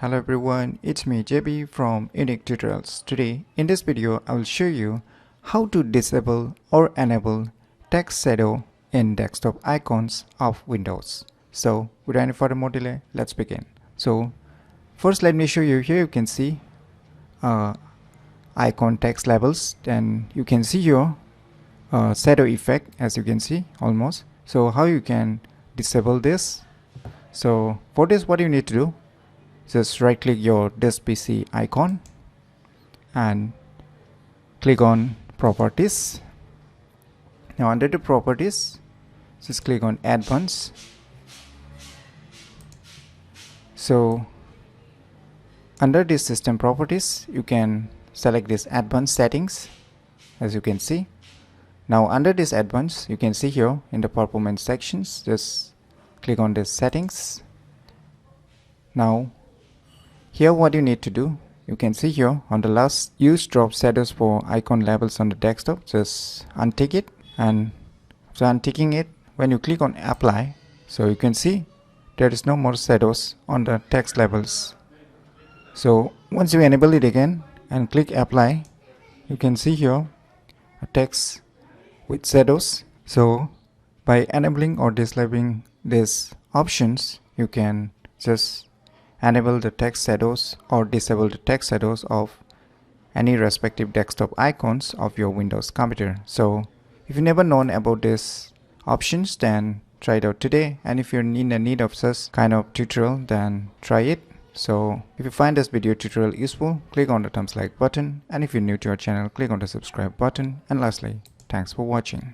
Hello everyone, it's me JB from UniqueTutorials. Today in this video I will show you how to disable or enable text shadow in desktop icons of Windows. So without any further more delay, let's begin. So first let me show you. Here you can see icon text levels, and you can see your shadow effect, as you can see almost. So how you can disable this? So for this, what you need to do, just right click your this PC icon and click on properties. Now under the properties, just click on advanced. So under this system properties, you can select this advanced settings, as you can see. Now under this advanced, you can see here in the performance sections, just click on this settings. Now here what you need to do, you can see here on the last, use drop shadows for icon labels on the desktop. Just untick it, and after unticking it, when you click on apply, so you can see there is no more shadows on the text labels. So once you enable it again and click apply, you can see here a text with shadows. So by enabling or disabling these options, you can just enable the text shadows or disable the text shadows of any respective desktop icons of your Windows computer. So if you never known about these options, then try it out today. And if you're in the need of such kind of tutorial, then try it. So if you find this video tutorial useful, click on the thumbs like button, and if you're new to our channel, click on the subscribe button. And lastly, thanks for watching.